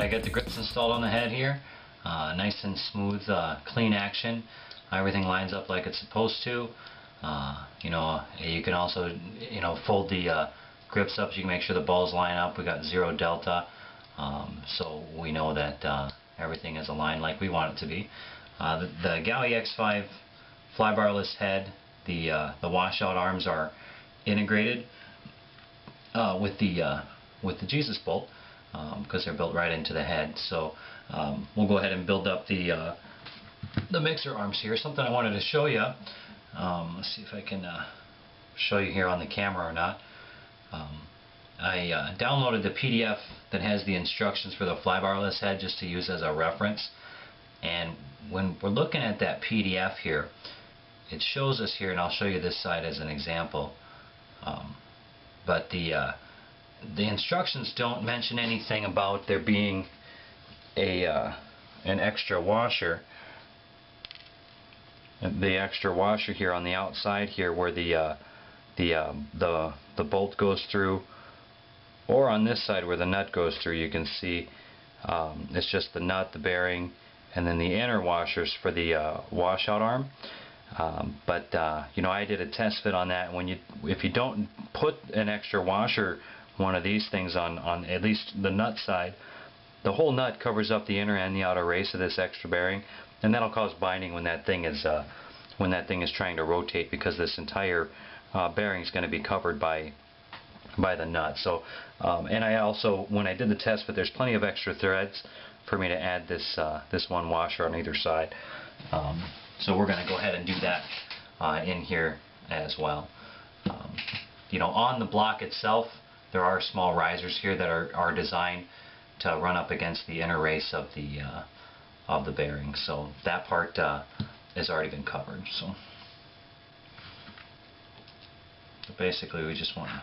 I got the grips installed on the head here. Nice and smooth, clean action. Everything lines up like it's supposed to. You know, you can also, you know, fold the grips up so you can make sure the balls line up. We got 0 delta, so we know that everything is aligned like we want it to be. The Gaui X5 flybarless head, the washout arms are integrated with the Jesus bolt, because they're built right into the head. So we'll go ahead and build up the mixer arms here. Something I wanted to show you. Let's see if I can show you here on the camera or not. I downloaded the PDF that has the instructions for the flybarless head just to use as a reference. And when we're looking at that PDF here, it shows us here, and I'll show you this side as an example. But the instructions don't mention anything about there being an extra washer. The extra washer here on the outside here, where the bolt goes through, or on this side where the nut goes through, you can see it's just the nut, the bearing, and then the inner washers for the washout arm. But you know, I did a test fit on that. If you don't put an extra washer, one of these things on at least the nut side, the whole nut covers up the inner and the outer race of this extra bearing, and that'll cause binding when that thing is trying to rotate, because this entire bearing is going to be covered by the nut. So, and I also, when I did the test fit, there's plenty of extra threads for me to add this one washer on either side. So we're going to go ahead and do that in here as well. You know, on the block itself, there are small risers here that are designed to run up against the inner race of the bearing. So that part has already been covered. So basically, we just want to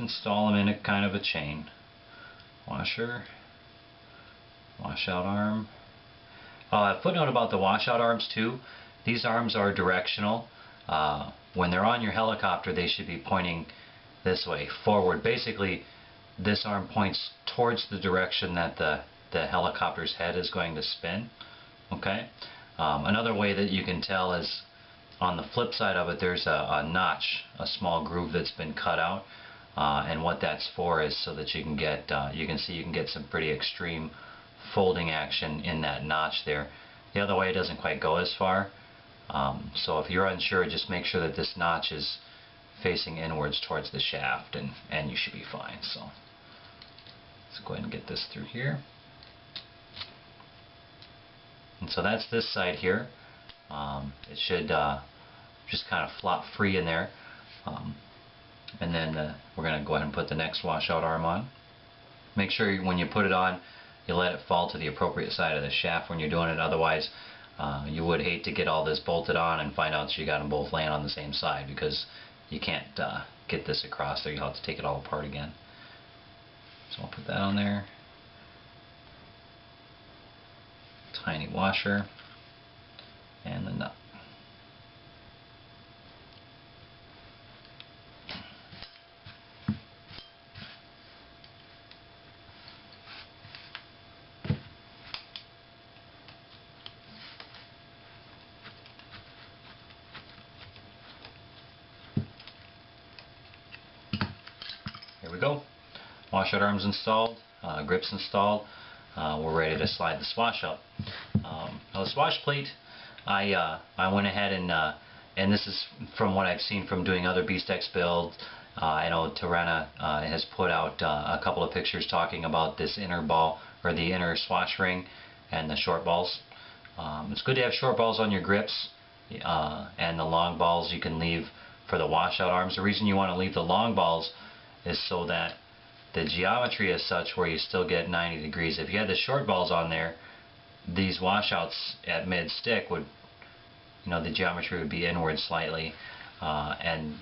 install them in a kind of a chain. Washer, washout arm. A footnote about the washout arms too. These arms are directional. When they're on your helicopter, they should be pointing this way, forward. Basically, this arm points towards the direction that the helicopter's head is going to spin. Okay. Another way that you can tell is on the flip side of it, there's a notch, a small groove that's been cut out, and what that's for is so that you can get, you can get some pretty extreme folding action in that notch there. The other way, it doesn't quite go as far. So if you're unsure, just make sure that this notch is facing inwards towards the shaft, and you should be fine. So let's go ahead and get this through here. And so that's this side here. It should just kind of flop free in there. And then we're going to go ahead and put the next washout arm on. Make sure when you put it on, you let it fall to the appropriate side of the shaft when you're doing it. Otherwise, you would hate to get all this bolted on and find out that you got them both laying on the same side, because you can't get this across there. You'll have to take it all apart again. So I'll put that on there. Tiny washer and the nut. Here we go. Washout arms installed, grips installed. We're ready to slide the swash up. Now the swash plate, I went ahead and this is from what I've seen from doing other BeastX builds. I know Terrena has put out a couple of pictures talking about this inner ball, or the inner swash ring, and the short balls. It's good to have short balls on your grips, and the long balls you can leave for the washout arms. The reason you want to leave the long balls is so that the geometry is such where you still get 90 degrees. If you had the short balls on there, these washouts at mid-stick would, you know, the geometry would be inward slightly, and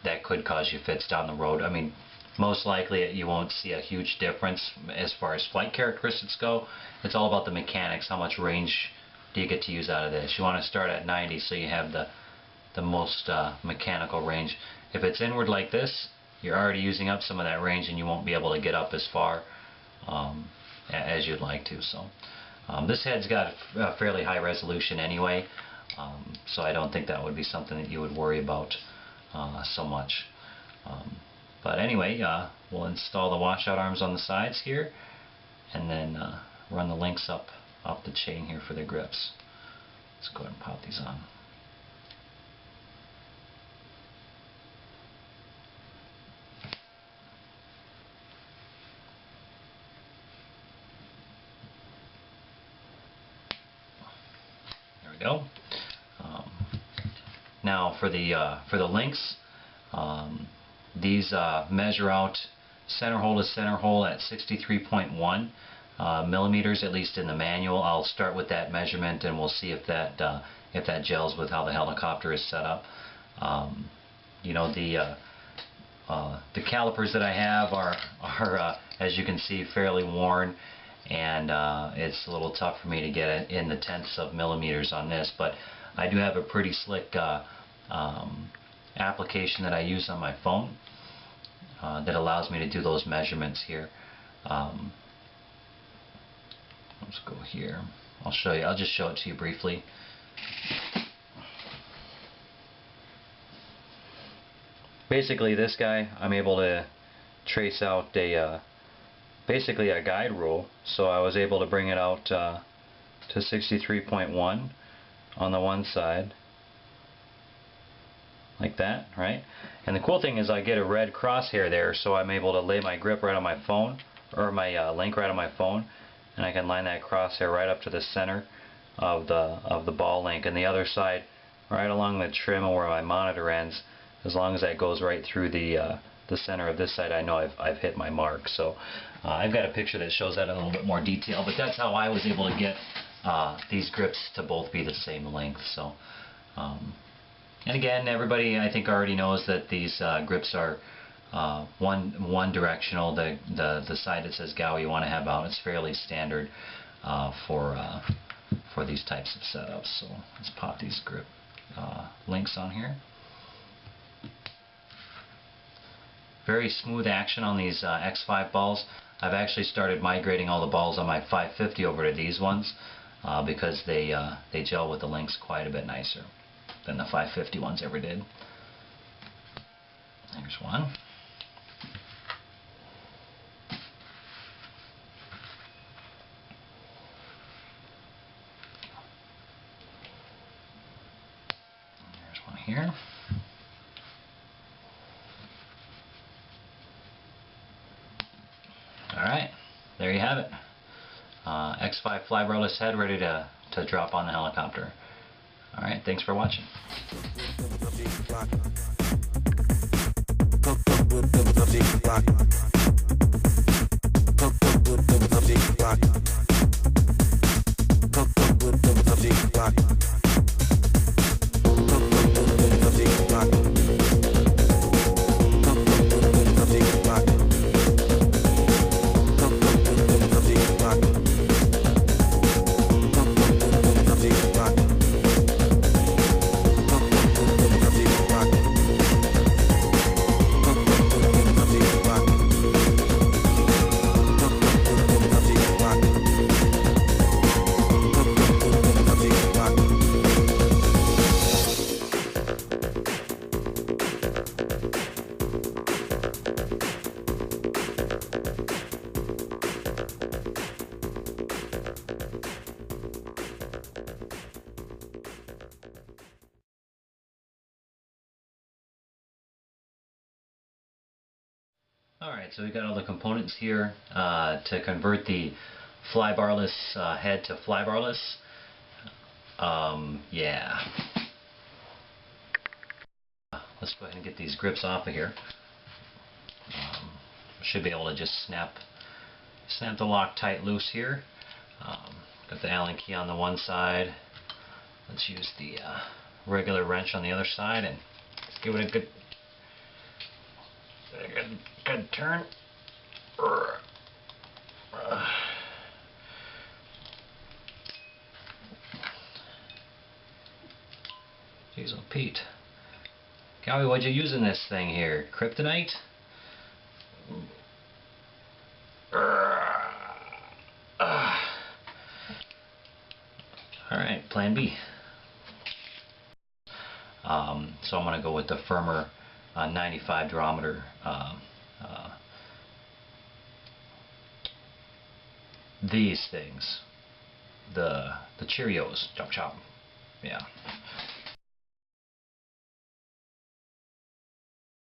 that could cause you fits down the road. I mean, most likely you won't see a huge difference as far as flight characteristics go. It's all about the mechanics. How much range do you get to use out of this? You want to start at 90 so you have the most mechanical range. If it's inward like this, you're already using up some of that range and you won't be able to get up as far. as you'd like to. So this head's got a fairly high resolution anyway, so I don't think that would be something that you would worry about so much. But anyway, we'll install the washout arms on the sides here, and then run the links up the chain here for the grips. Let's go ahead and pop these on. There we go. Now for the links, these measure out center hole to center hole at 63.1 millimeters, at least in the manual. I'll start with that measurement and we'll see if that gels with how the helicopter is set up. You know, the calipers that I have are as you can see, fairly worn, and it's a little tough for me to get it in the tenths of millimeters on this, but I do have a pretty slick application that I use on my phone that allows me to do those measurements here. Let's go here. I'll show you. I'll just show it to you briefly. Basically, this guy, I'm able to trace out basically a guide rule. So I was able to bring it out to 63.1 on the one side, like that, right? And the cool thing is I get a red crosshair there, so I'm able to lay my grip right on my phone, or my link right on my phone, and I can line that crosshair right up to the center of the ball link, and the other side right along the trim where my monitor ends. As long as that goes right through the center of this side, I know I've hit my mark. So I've got a picture that shows that in a little bit more detail, but that's how I was able to get these grips to both be the same length. So and again, everybody I think already knows that these grips are one directional. The side that says GAU you want to have out, it's fairly standard for these types of setups. So let's pop these grip links on here. Very smooth action on these X5 balls. I've actually started migrating all the balls on my 550 over to these ones because they gel with the links quite a bit nicer than the 550 ones ever did. There's one. There's one here. Alright, there you have it. X5 flybarless head ready to drop on the helicopter. Alright, thanks for watching. Alright, so we've got all the components here to convert the flybarless head to flybarless. Yeah. Let's go ahead and get these grips off of here. Should be able to just snap the Loctite loose here. Got the Allen key on the one side. Let's use the regular wrench on the other side and give it a good turn. Jeez, oh Pete. Gowie, what'd you use in this thing here? Kryptonite? So I'm going to go with the firmer 95 durometer. These things, the Cheerios, chop chop, yeah.